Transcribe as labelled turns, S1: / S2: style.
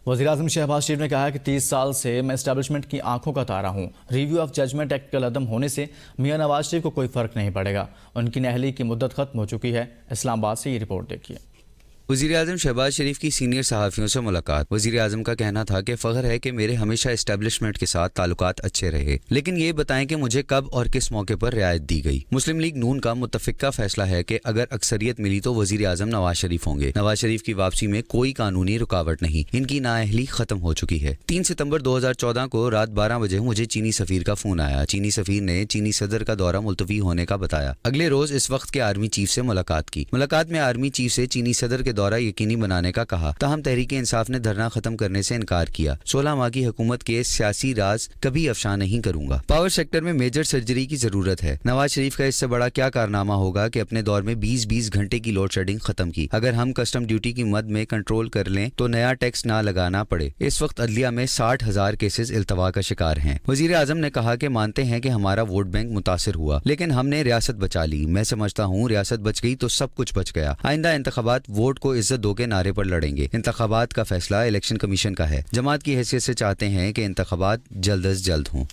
S1: وزیراعظم شہباز شریف نے کہا ہے کہ 30 سال سے میں اسٹیبلشمنٹ کی آنکھوں کا تارا ہوں۔ ریویو آف ججمنٹ ایکٹ کا عدم ہونے سے میاں نواز شریف کو کوئی فرق نہیں پڑے گا۔ ان کی نااہلی کی مدت ختم ہو چکی ہے۔ اسلام آباد سے یہ رپورٹ دیکھیے۔
S2: وزیراعظم شہباز شریف کی سینئر صحافیوں سے ملاقات۔ وزیراعظم کا کہنا تھا کہ فخر ہے کہ میرے ہمیشہ اسٹیبلشمنٹ کے ساتھ تعلقات اچھے رہے، لیکن یہ بتائیں کہ مجھے کب اور کس موقع پر رعایت دی گئی۔ مسلم لیگ نون کا متفقہ فیصلہ ہے کہ اگر اکثریت ملی تو وزیراعظم نواز شریف ہوں گے۔ نواز شریف کی واپسی میں کوئی قانونی رکاوٹ نہیں، ان کی نااہلی ختم ہو چکی ہے۔ 3 ستمبر 2014 کو رات 12 بجے مجھے چینی سفیر کا فون آیا۔ چینی سفیر نے چینی صدر کا دورہ ملتوی ہونے کا بتایا۔ اگلے روز اس وقت کے آرمی چیف سے ملاقات کی۔ ملاقات میں آرمی چیف سے چینی صدر کے دورہ یقینی بنانے کا کہا، تاہم تحریک انصاف نے دھرنا ختم کرنے سے انکار کیا۔ 16 ماہ کی حکومت کے سیاسی راز کبھی افشا نہیں کروں گا۔ پاور سیکٹر میں میجر سرجری کی ضرورت ہے۔ نواز شریف کا اس سے بڑا کیا کارنامہ ہوگا کہ اپنے دور میں 20 گھنٹے کی لوڈ شیڈنگ ختم کی۔ اگر ہم کسٹم ڈیوٹی کی مد میں کنٹرول کر لیں تو نیا ٹیکس نہ لگانا پڑے۔ اس وقت عدلیہ میں 60,000 کیسز التوا کا شکار ہیں۔ وزیر اعظم نے کہا کہ مانتے ہیں کہ ہمارا ووٹ بینک متاثر ہوا، لیکن ہم نے ریاست بچا لی۔ میں سمجھتا ہوں ریاست بچ گئی تو سب کچھ بچ گیا۔ آئندہ انتخابات ووٹ کو عزت دو کے نعرے پر لڑیں گے۔ انتخابات کا فیصلہ الیکشن کمیشن کا ہے۔ جماعت کی حیثیت سے چاہتے ہیں کہ انتخابات جلد از جلد ہوں۔